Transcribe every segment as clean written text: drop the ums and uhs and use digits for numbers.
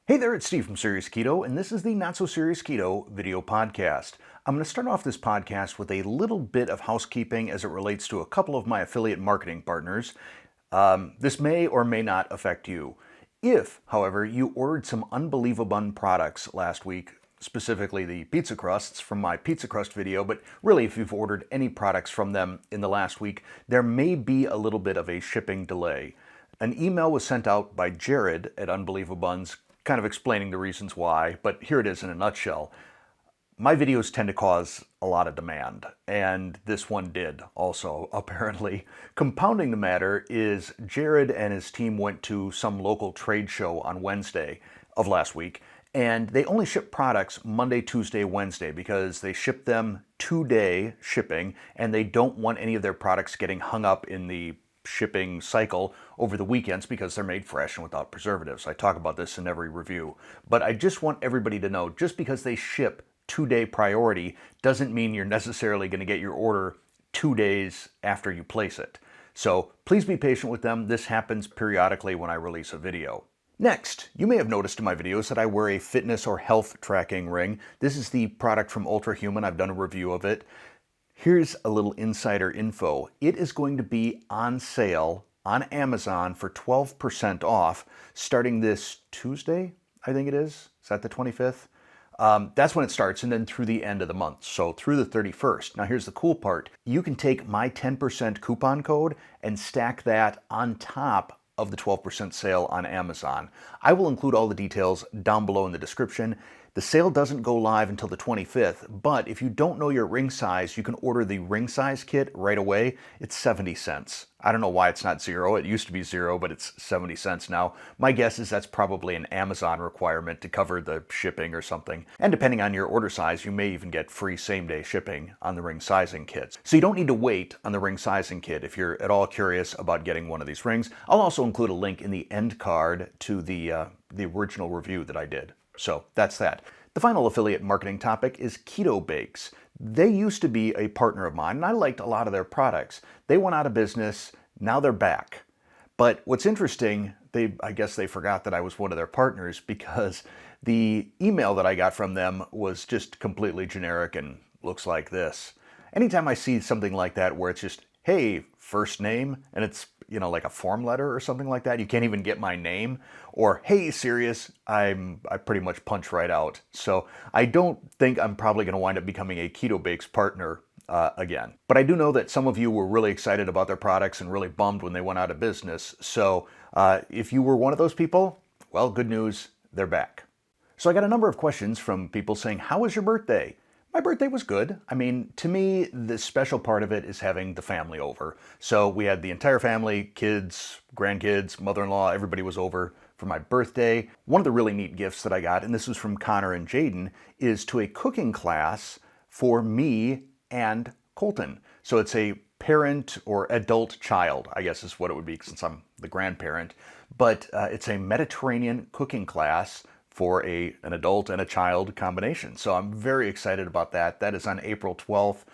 Hey there, it's Steve from Serious Keto, and this is the Not So Serious Keto video podcast. I'm going to start off this podcast with a little bit of housekeeping as it relates to a couple of my affiliate marketing partners. This may or may not affect you. If, however, you ordered some UnbelievaBun products last week, specifically the pizza crusts from my pizza crust video, but really if you've ordered any products from them in the last week, there may be a little bit of a shipping delay. An email was sent out by Jared at UnbelievaBuns kind of explaining the reasons why, but here it is in a nutshell. My videos tend to cause a lot of demand, and this one did also, apparently. Compounding the matter is Jared and his team went to some local trade show on Wednesday of last week, and they only ship products Monday, Tuesday, Wednesday because they ship them 2-day shipping, and they don't want any of their products getting hung up in the shipping cycle over the weekends because they're made fresh and without preservatives. I talk about this in every review, but I just want everybody to know, just because they ship 2-day priority doesn't mean you're necessarily going to get your order 2 days after you place it. So please be patient with them. This happens periodically when I release a video. Next, you may have noticed in my videos that I wear a fitness or health tracking ring. This is the product from UltraHuman. I've done a review of it. Here's a little insider info. It is going to be on sale on Amazon for 12% off starting this Tuesday, I think it is. Is that the 25th? That's when it starts, and then through the end of the month, so through the 31st. Now here's the cool part. You can take my 10% coupon code and stack that on top of the 12% sale on Amazon. I will include all the details down below in the description. The sale doesn't go live until the 25th, but if you don't know your ring size, you can order the ring size kit right away. It's 70 cents. I don't know why it's not zero. It used to be zero, but it's 70 cents now. My guess is that's probably an Amazon requirement to cover the shipping or something. And depending on your order size, you may even get free same-day shipping on the ring sizing kits. So you don't need to wait on the ring sizing kit if you're at all curious about getting one of these rings. I'll also include a link in the end card to the original review that I did. So that's that. The final affiliate marketing topic is Keto Bakes. They used to be a partner of mine, and I liked a lot of their products. They went out of business. Now they're back. But what's interesting, I guess they forgot that I was one of their partners, because the email that I got from them was just completely generic and looks like this. Anytime I see something like that where it's just, hey, first name, and it's, like a form letter or something like that, you can't even get my name, or hey, serious, I pretty much punch right out. So I don't think I'm probably going to wind up becoming a Keto Bakes partner again. But I do know that some of you were really excited about their products and really bummed when they went out of business. So if you were one of those people, well, good news, they're back. So I got a number of questions from people saying, how was your birthday? My birthday was good. I mean, to me, the special part of it is having the family over. So we had the entire family, kids, grandkids, mother-in-law, everybody was over for my birthday. One of the really neat gifts that I got, and this was from Connor and Jaden, is to a cooking class for me and Colton. So it's a parent or adult child, I guess is what it would be since I'm the grandparent. But it's a Mediterranean cooking class for an adult and a child combination. So I'm very excited about that. That is on April 12th.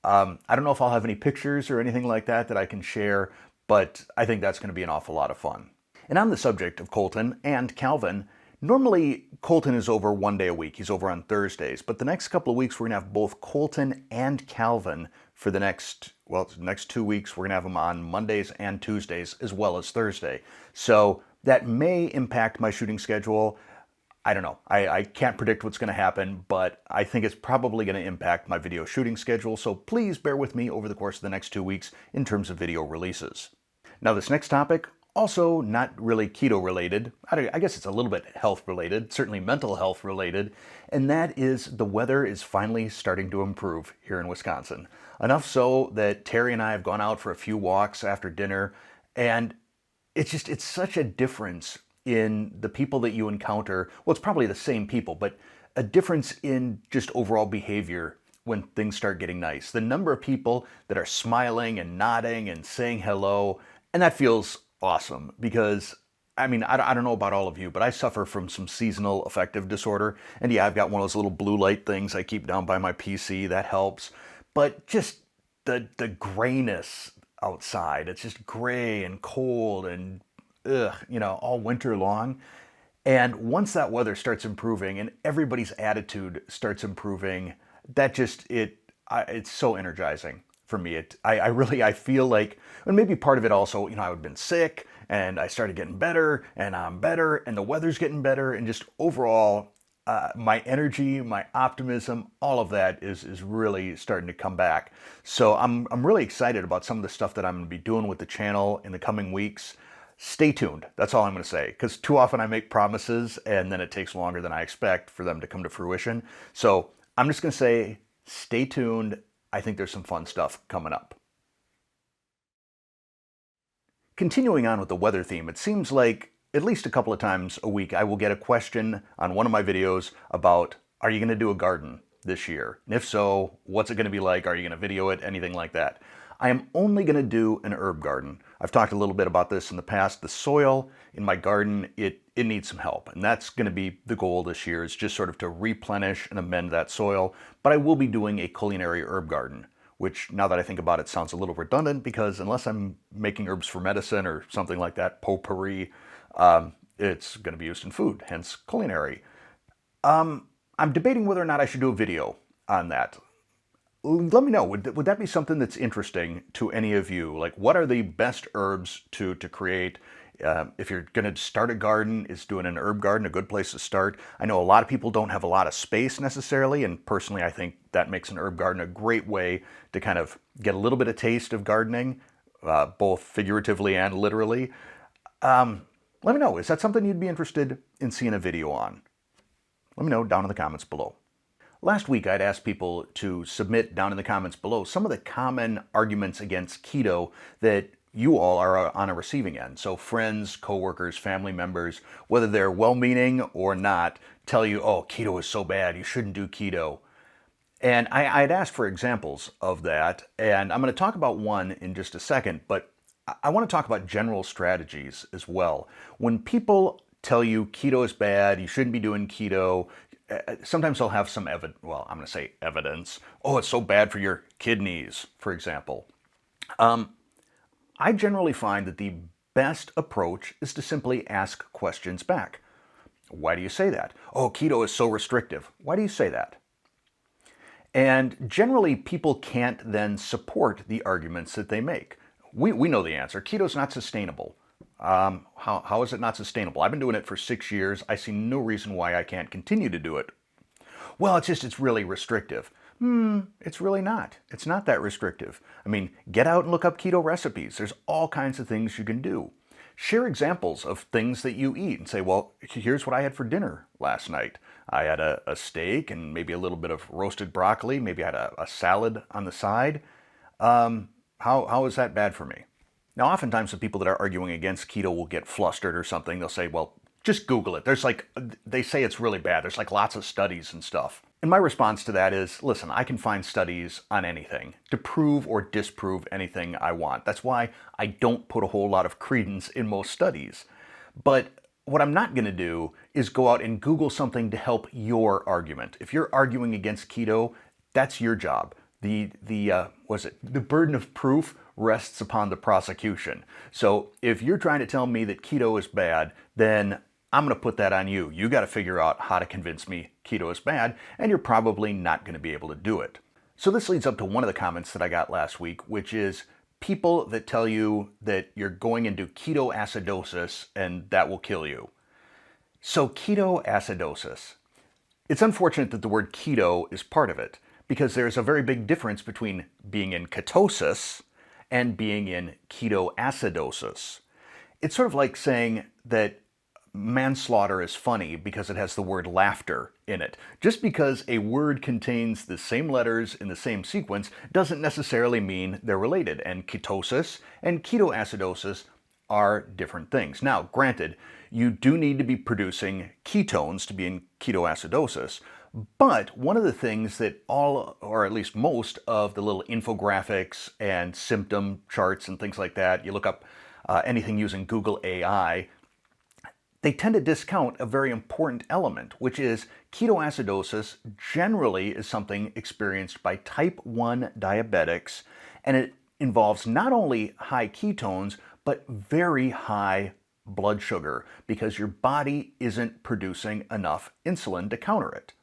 I don't know if I'll have any pictures or anything like that I can share, but I think that's going to be an awful lot of fun. And on the subject of Colton and Calvin, normally Colton is over 1 day a week. He's over on Thursdays, but the next couple of weeks we're going to have both Colton and Calvin for the next 2 weeks. We're going to have them on Mondays and Tuesdays as well as Thursday. So that may impact my shooting schedule. I don't know. I can't predict what's going to happen, but I think it's probably going to impact my video shooting schedule, so please bear with me over the course of the next 2 weeks in terms of video releases. Now this next topic, also not really keto related. I guess it's a little bit health related, certainly mental health related, and that is the weather is finally starting to improve here in Wisconsin. Enough so that Terry and I have gone out for a few walks after dinner, and it's such a difference in the people that you encounter. Well, it's probably the same people, but a difference in just overall behavior when things start getting nice. The number of people that are smiling and nodding and saying hello, and that feels awesome because, I mean, I don't know about all of you, but I suffer from some seasonal affective disorder. And yeah, I've got one of those little blue light things I keep down by my PC. That helps. But just the grayness outside, it's just gray and cold and all winter long. And once that weather starts improving and everybody's attitude starts improving, it's so energizing for me. I really, I feel like, and maybe part of it also, you know, I've been sick and I started getting better and I'm better and the weather's getting better and just overall, my energy, my optimism, all of that is really starting to come back. So I'm really excited about some of the stuff that I'm going to be doing with the channel in the coming weeks. Stay tuned. That's all I'm going to say, because too often I make promises and then it takes longer than I expect for them to come to fruition. So I'm just going to say, stay tuned. I think there's some fun stuff coming up. Continuing on with the weather theme, it seems like at least a couple of times a week I will get a question on one of my videos about, are you going to do a garden this year? And if so, what's it going to be like? Are you going to video it? Anything like that. I am only going to do an herb garden. I've talked a little bit about this in the past. The soil in my garden, it needs some help. And that's going to be the goal this year, is just sort of to replenish and amend that soil. But I will be doing a culinary herb garden, which now that I think about it sounds a little redundant, because unless I'm making herbs for medicine or something like that, potpourri, it's going to be used in food, hence culinary. I'm debating whether or not I should do a video on that. Let me know, would that be something that's interesting to any of you? Like, what are the best herbs to create? If you're going to start a garden, is doing an herb garden a good place to start? I know a lot of people don't have a lot of space necessarily, and personally I think that makes an herb garden a great way to kind of get a little bit of taste of gardening, both figuratively and literally. Let me know, is that something you'd be interested in seeing a video on? Let me know down in the comments below. Last week, I'd asked people to submit down in the comments below some of the common arguments against keto that you all are on a receiving end. So friends, coworkers, family members, whether they're well-meaning or not, tell you, oh, keto is so bad, you shouldn't do keto. And I'd asked for examples of that, and I'm going to talk about one in just a second, but I want to talk about general strategies as well. When people tell you keto is bad, you shouldn't be doing keto, sometimes they'll have some evidence. Oh, it's so bad for your kidneys, for example. I generally find that the best approach is to simply ask questions back. Why do you say that? Oh, keto is so restrictive. Why do you say that? And generally, people can't then support the arguments that they make. We know the answer. Keto is not sustainable. How is it not sustainable? I've been doing it for 6 years. I see no reason why I can't continue to do it. Well, it's really restrictive. It's really not. It's not that restrictive. I mean, get out and look up keto recipes. There's all kinds of things you can do. Share examples of things that you eat and say, well, here's what I had for dinner last night. I had a steak and maybe a little bit of roasted broccoli. Maybe I had a salad on the side. How is that bad for me? Now, oftentimes the people that are arguing against keto will get flustered or something. They'll say, well, just Google it. They say it's really bad. There's like lots of studies and stuff. And my response to that is, listen, I can find studies on anything to prove or disprove anything I want. That's why I don't put a whole lot of credence in most studies. But what I'm not going to do is go out and Google something to help your argument. If you're arguing against keto, that's your job. The burden of proof rests upon the prosecution. So if you're trying to tell me that keto is bad, then I'm going to put that on you. You got to figure out how to convince me keto is bad, and you're probably not going to be able to do it. So this leads up to one of the comments that I got last week, which is people that tell you that you're going into ketoacidosis and that will kill you. So ketoacidosis. It's unfortunate that the word keto is part of it, because there's a very big difference between being in ketosis and being in ketoacidosis. It's sort of like saying that manslaughter is funny because it has the word laughter in it. Just because a word contains the same letters in the same sequence doesn't necessarily mean they're related, and ketosis and ketoacidosis are different things. Now, granted, you do need to be producing ketones to be in ketoacidosis, but one of the things that all, or at least most, of the little infographics and symptom charts and things like that, you look up anything using Google AI, they tend to discount a very important element, which is ketoacidosis generally is something experienced by type 1 diabetics, and it involves not only high ketones, but very high blood sugar because your body isn't producing enough insulin to counter it.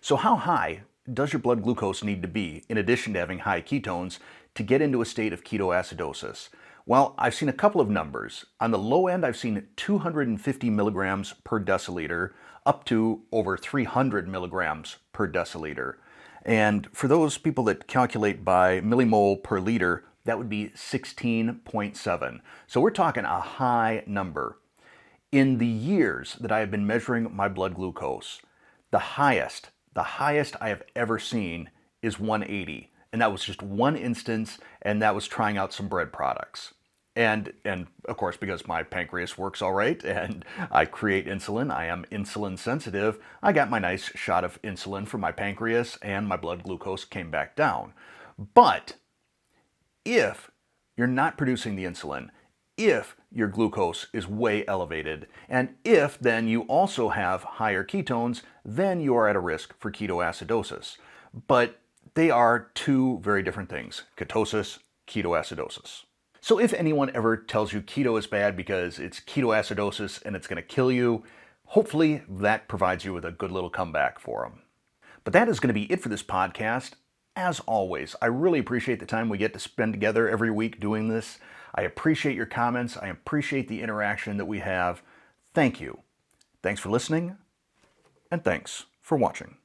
So how high does your blood glucose need to be, in addition to having high ketones, to get into a state of ketoacidosis? Well, I've seen a couple of numbers. On the low end, I've seen 250 milligrams per deciliter up to over 300 milligrams per deciliter. And for those people that calculate by millimole per liter, that would be 16.7. So we're talking a high number. In the years that I have been measuring my blood glucose, the highest I have ever seen is 180. And that was just one instance, and that was trying out some bread products. And of course, because my pancreas works all right and I create insulin, I am insulin sensitive, I got my nice shot of insulin from my pancreas and my blood glucose came back down. But if you're not producing the insulin, if your glucose is way elevated, and if then you also have higher ketones, then you are at a risk for ketoacidosis. But they are two very different things: ketosis, ketoacidosis. So if anyone ever tells you keto is bad because it's ketoacidosis and it's going to kill you, hopefully that provides you with a good little comeback for them. But that is going to be it for this podcast. As always, I really appreciate the time we get to spend together every week doing this. I appreciate your comments. I appreciate the interaction that we have. Thank you. Thanks for listening, and thanks for watching.